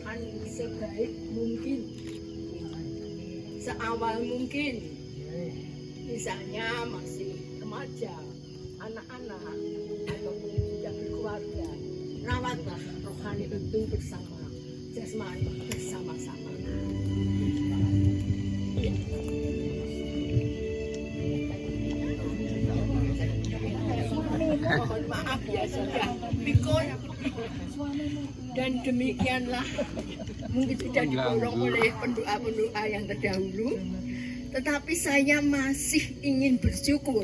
akan sebaik mungkin, seawal mungkin. Misalnya masih remaja, anak-anak, ataupun sudah berkeluarga, rawatlah rohani itu bersama, jasmani bersama-sama. Mohon maaf ya sudah pikun. Dan demikianlah mungkin sudah didorong oleh pendoa-pendoa yang terdahulu, tetapi saya masih ingin bersyukur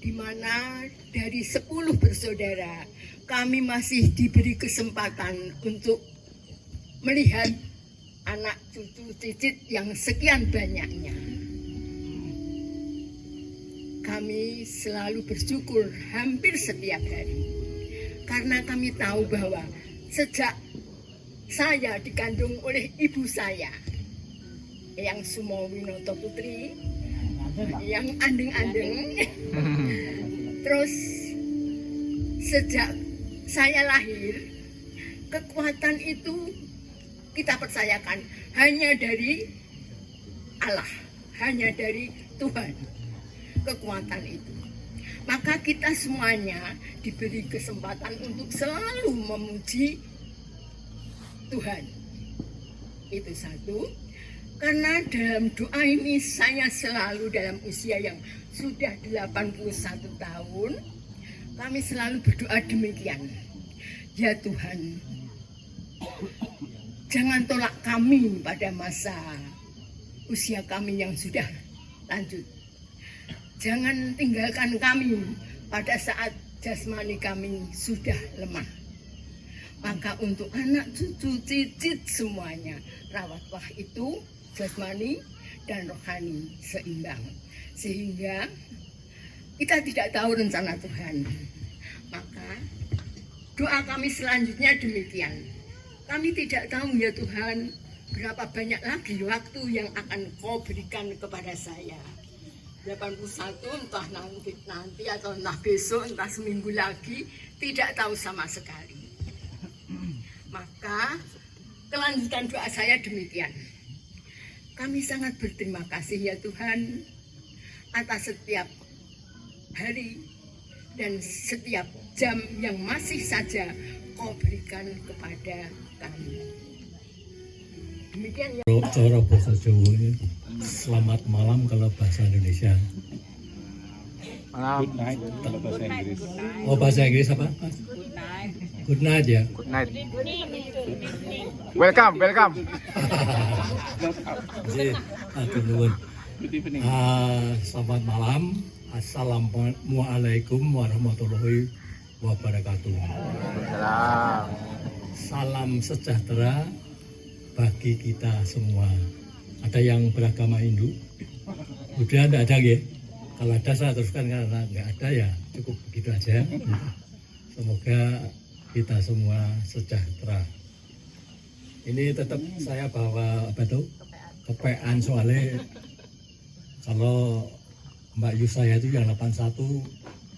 di mana dari 10 bersaudara kami masih diberi kesempatan untuk melihat anak cucu cicit yang sekian banyaknya. Kami selalu bersyukur hampir setiap hari, karena kami tahu bahwa sejak saya dikandung oleh ibu saya, yang Sumowinoto Putri, yang andeng-andeng, terus sejak saya lahir, kekuatan itu kita percayakan hanya dari Allah, hanya dari Tuhan. Kekuatan itu, maka kita semuanya diberi kesempatan untuk selalu memuji Tuhan. Itu satu. Karena dalam doa ini saya selalu dalam usia yang sudah 81 tahun, kami selalu berdoa demikian. Ya Tuhan, jangan tolak kami pada masa usia kami yang sudah lanjut. Jangan tinggalkan kami pada saat jasmani kami sudah lemah. Maka untuk anak cucu cicit semuanya, rawatlah itu jasmani dan rohani seimbang. Sehingga kita tidak tahu rencana Tuhan. Maka doa kami selanjutnya demikian. Kami tidak tahu ya Tuhan, berapa banyak lagi waktu yang akan Kau berikan kepada saya. 81 entah nanti atau entah besok, entah seminggu lagi, tidak tahu sama sekali. Maka kelanjutan doa saya demikian. Kami sangat berterima kasih ya Tuhan atas setiap hari dan setiap jam yang masih saja Kau berikan kepada kami. Demikian ya. Cara bahasa Jawa ini selamat malam kalau bahasa Indonesia. Malam. Good night kalau bahasa Inggris. Oh bahasa Inggris apa? Good night ya. Good night. Welcome, welcome. Jadi, atur nuwun. Good evening. Selamat malam. Assalamualaikum warahmatullahi wabarakatuh. Salam. Salam sejahtera bagi kita semua. Ada yang beragama Hindu? Udah enggak ada ya? Kalau ada saya teruskan, karena enggak ada ya cukup begitu aja. Semoga kita semua sejahtera. Ini tetap saya bawa apa tuh? Kepean soalnya kalau Mbak Yu saya itu yang 81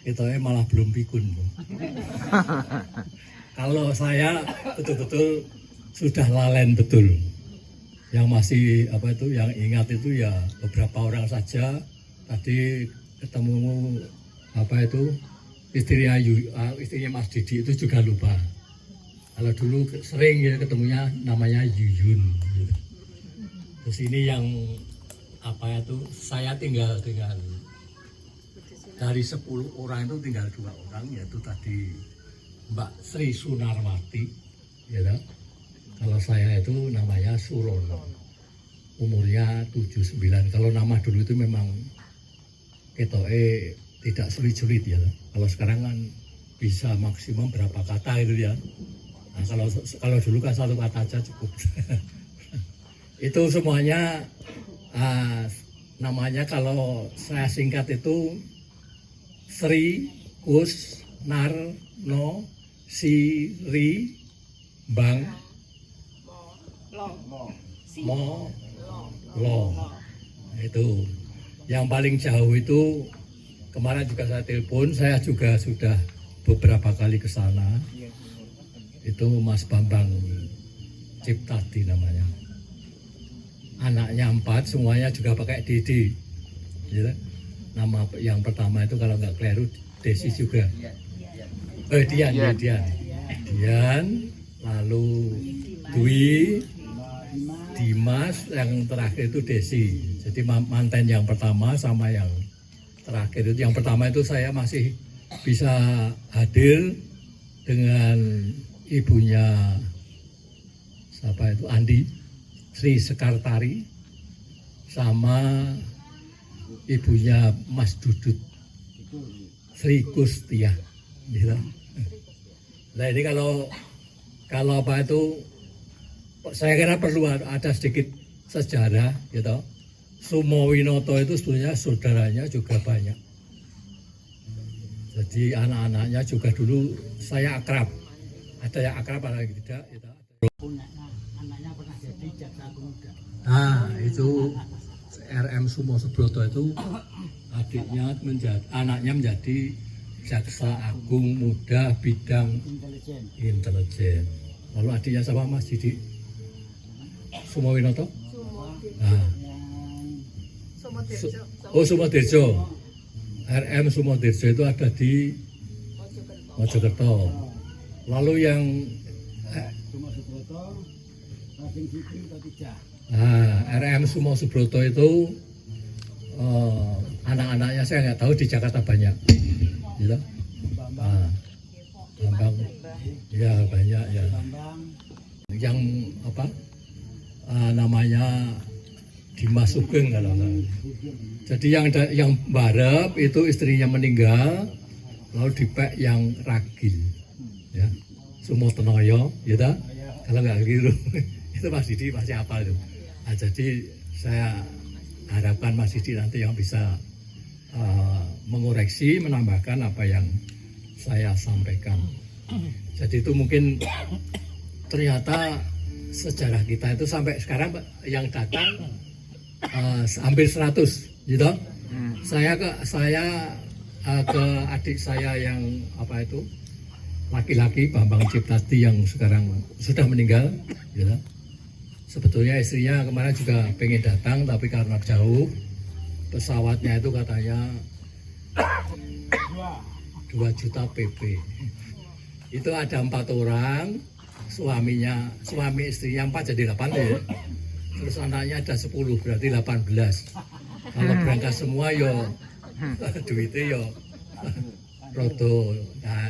itu malah belum pikun. Kalau saya betul-betul sudah lalen betul. Yang masih apa itu yang ingat itu ya beberapa orang saja. Tadi ketemu apa itu istrinya Mas Didi itu juga lupa. Kalau dulu sering ya ketemunya namanya Yuyun. Terus ini yang apa itu saya tinggal dengan dari 10 orang itu tinggal 2 orang, yaitu tadi Mbak Sri Sunarwati, ya kan? Kalau saya itu namanya Surono, umurnya 79. Kalau nama dulu itu memang ketoke tidak sulit-sulit ya. Kalau sekarang kan bisa maksimum berapa kata itu ya. Nah, kalau dulu kan 1 kata aja cukup. Itu semuanya namanya kalau saya singkat itu Sri, Kus, Nar, No, Siri, Bang, Mo, Lo. Itu yang paling jauh itu kemarin juga saya telepon, saya juga sudah beberapa kali ke sana. Itu Mas Bambang Ciptadi namanya. Anaknya 4, semuanya juga pakai Didi. Gitu. Nama yang pertama itu kalau nggak keliru Desi juga. Dian, lalu Dwi, Dimas, yang terakhir itu Desi. Jadi manten yang pertama sama yang terakhir itu. Yang pertama itu saya masih bisa hadir dengan ibunya siapa itu, Andi Sri Sekartari, sama ibunya Mas Dudut Sri Kustia gitu. Nah ini kalau apa itu, saya kira perlu ada sedikit sejarah gitu. Sumowinoto itu sebetulnya saudaranya juga banyak. Jadi anak-anaknya juga dulu saya akrab. Ada yang akrab, ada yang tidak. Gitu. Anaknya pernah jadi jaksa agung muda. Nah itu RM Sumo Subroto itu anaknya menjadi jaksa agung muda bidang intelijen. Lalu adiknya sama Mas Didi Sumowinoto. Nah. Sumodirjo. RM Sumodirjo itu ada di Mojokerto. Lalu yang RM Sumo Subroto itu anak-anaknya saya nggak tahu, di Jakarta banyak, gitu. Bambang, ya banyak ya. Yang apa namanya Dimas Sugeng kalau nggak. Jadi yang Barep itu istrinya meninggal, lalu dipek yang Ragil, ya. Sumotenoyo, gitu. Kalau nggak keliru itu Mas Didi masih hafal itu. Nah, jadi saya harapkan Mas Didi nanti yang bisa mengoreksi, menambahkan apa yang saya sampaikan. Jadi itu mungkin ternyata sejarah kita itu sampai sekarang yang datang hampir 100, gitu. Saya ke adik saya yang apa itu laki-laki, Bambang Ciptadi, yang sekarang sudah meninggal, gitu. Sebetulnya istrinya kemarin juga pengen datang, tapi karena jauh, pesawatnya itu katanya 2 juta PP. Itu ada 4 orang, suami istrinya 4 jadi 8 ya. Terus anaknya ada 10, berarti 18. Kalau berangkat semua yo duitnya yo rodo. Nah,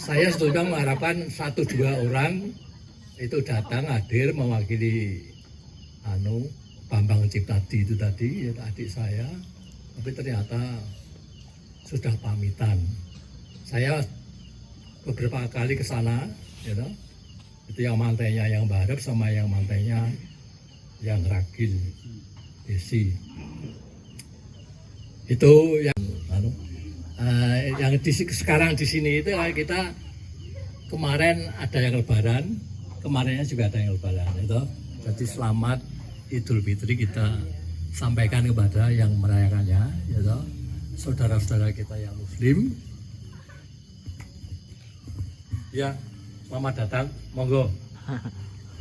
saya sebetulnya mengharapkan 1-2 orang itu datang hadir mewakili Bambang Ciptadi itu tadi, ya, adik saya, tapi ternyata sudah pamitan. Saya beberapa kali ke sana, gitu. Itu yang mantainya yang Barep sama yang mantainya yang Ragil, Desi. Itu yang sekarang di sini itu kita kemarin ada yang Lebaran, kemarinnya juga ada yang Lebaran itu. Jadi selamat Idul Fitri kita sampaikan kepada yang merayakannya, gitu. Saudara-saudara kita yang Muslim. Ya, Mama datang, monggo.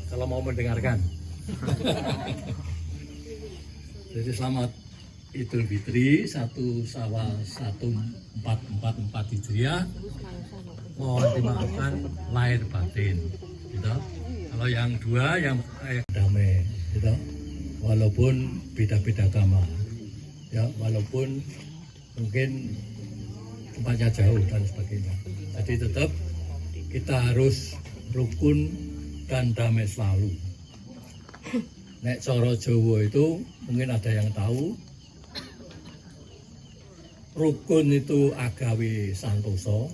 Kalau mau mendengarkan. Jadi selamat Idul Fitri 1 Syawal 1444 Hijriah. Mohon dimaafkan lahir batin, gitu. Kalau yang 2 yang damai, gitu. Walaupun beda-beda agama, ya, walaupun mungkin tempatnya jauh dan sebagainya. Jadi tetap kita harus rukun dan damai selalu. Nek coro Jawa itu mungkin ada yang tahu, rukun itu agawe santoso,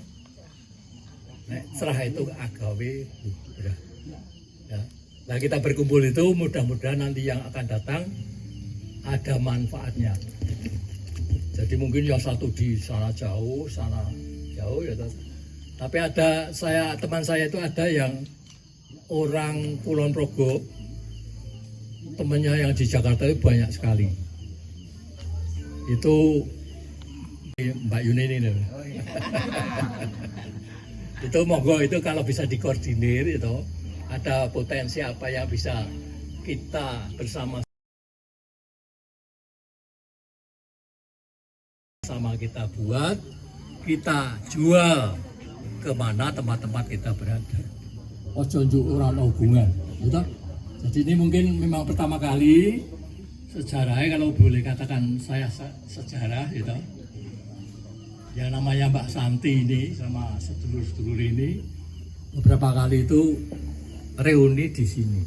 nek cerah itu agawe bubrah. Ya. Nah kita berkumpul itu mudah-mudahan nanti yang akan datang ada manfaatnya. Jadi mungkin yang satu di sana jauh ya. Tapi ada teman saya itu ada yang orang Kulon Progo, temannya yang di Jakarta itu banyak sekali. Itu Mbak Yuni ini loh. Itu monggo itu kalau bisa dikoordinir itu ada potensi apa yang bisa kita bersama kita buat, kita jual kemana tempat-tempat kita berada. Ojo njuk ora ana hubungan, betul? Jadi ini mungkin memang pertama kali sejarahnya, kalau boleh katakan saya sejarah, gitu. Yang namanya Mbak Santi ini sama sedulur-sedulur ini beberapa kali itu reuni di sini.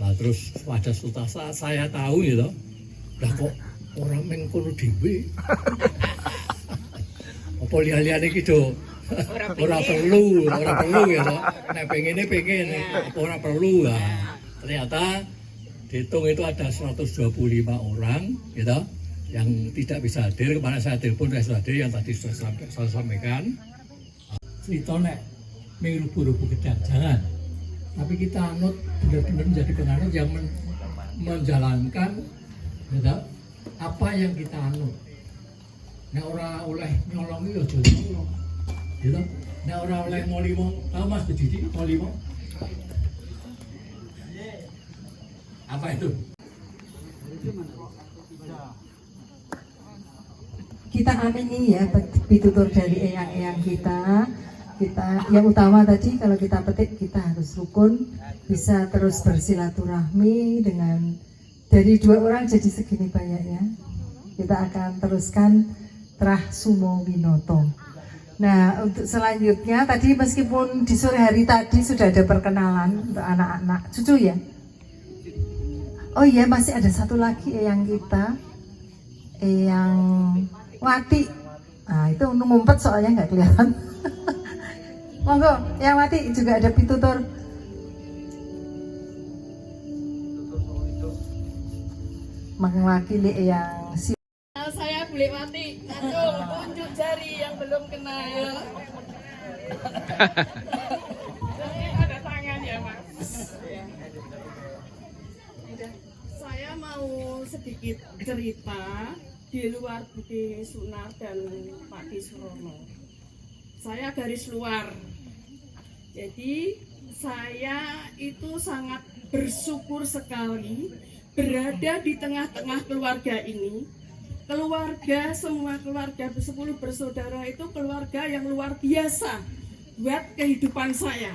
Nah terus pada suatu saat saya tahu, gitu, lah kok orang mengkono dhewe. Apa lihat-lihat iki do ora perlu ya toh. Nek pengen, ora perlu ya. Ternyata dihitung itu ada 125 orang gitu yang tidak bisa hadir. Kemarin saya telepon saya sudah hadir, yang tadi sudah saya sampaikan. Cerita nek mengrubu-rubu gedang jangan. Tapi kita anut benar-benar menjadi penganut yang menjalankan gitu, apa yang kita anut. Nek ora oleh nyolong iki aja nyolong. Gitu. Nek ora oleh molimo, tahu Mas Bedi molimo? Apa itu? Kita amini ya pitutur dari eyang-eyang kita. Yang utama tadi kalau kita petik, kita harus rukun, bisa terus bersilaturahmi dengan dari 2 orang jadi segini banyaknya. Kita akan teruskan Trah Sumo Winoto. Nah, untuk selanjutnya tadi meskipun di sore hari tadi sudah ada perkenalan untuk anak-anak cucu ya. Oh iya, masih ada satu lagi yang kita, yang Wati. Nah, itu ngumpet soalnya nggak kelihatan. Monggo, yang Wati juga ada pitutur. Mewakili yang Saya boleh mati, tunjuk jari yang belum kenal. Ada tangan ya Mas. Saya mau sedikit cerita di luar Budi Sunar dan Pak Di Surono. Saya garis luar. Jadi saya itu sangat bersyukur sekali berada di tengah-tengah keluarga ini. Keluarga, semua keluarga 10 bersaudara itu keluarga yang luar biasa buat kehidupan saya.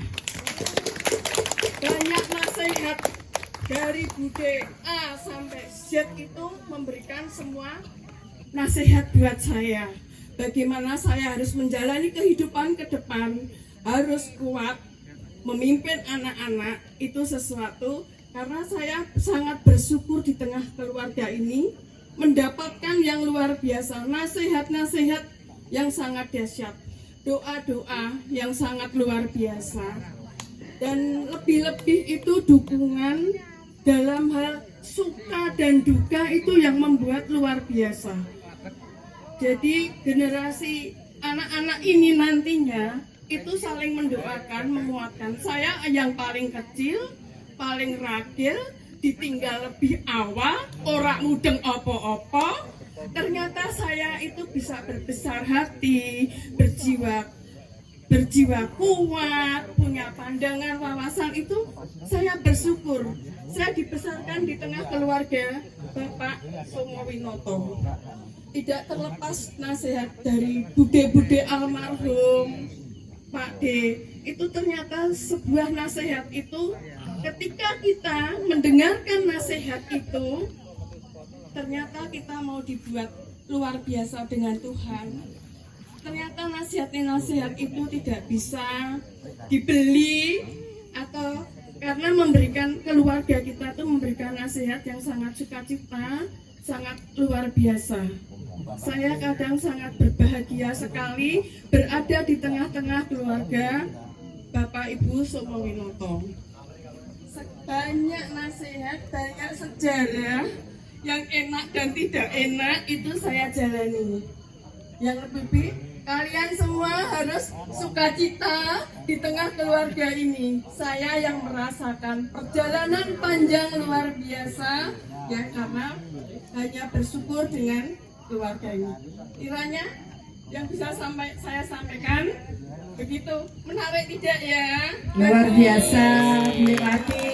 Banyak nasihat dari Bude A sampai Z itu memberikan semua nasihat buat saya. Bagaimana saya harus menjalani kehidupan ke depan, harus kuat, memimpin anak-anak, itu sesuatu. Karena saya sangat bersyukur di tengah keluarga ini mendapatkan yang luar biasa, nasihat-nasihat yang sangat dahsyat, doa-doa yang sangat luar biasa, dan lebih-lebih itu dukungan dalam hal suka dan duka itu yang membuat luar biasa. Jadi generasi anak-anak ini nantinya itu saling mendoakan, menguatkan. Saya yang paling kecil, paling ragil, ditinggal lebih awal, orang mudeng opo-opo. Ternyata saya itu bisa berbesar hati, berjiwa kuat, punya pandangan, wawasan. Itu saya bersyukur. Saya dibesarkan di tengah keluarga Bapak Sumo Winoto. Tidak terlepas nasihat dari bude-bude almarhum Pak D. Itu ternyata sebuah nasihat itu, ketika kita mendengarkan nasihat itu, ternyata kita mau dibuat luar biasa dengan Tuhan. Ternyata nasihat-nasihat itu tidak bisa dibeli, atau karena memberikan keluarga kita itu memberikan nasihat yang sangat sukacita, sangat luar biasa. Saya kadang sangat berbahagia sekali berada di tengah-tengah keluarga Bapak Ibu Sumo Winoto. Banyak nasihat, banyak sejarah yang enak dan tidak enak itu saya jalani. Yang lebih, kalian semua harus sukacita di tengah keluarga ini. Saya yang merasakan perjalanan panjang luar biasa, ya, karena hanya bersyukur dengan keluarga ini. Kiranya yang bisa saya sampaikan. Begitu menarik tidak ya? Luar biasa, Melewati.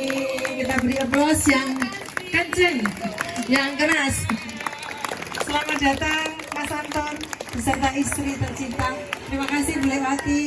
Kita beri aplaus yang kenceng, yang keras. Selamat datang Mas Anton beserta istri tercinta. Terima kasih Melewati.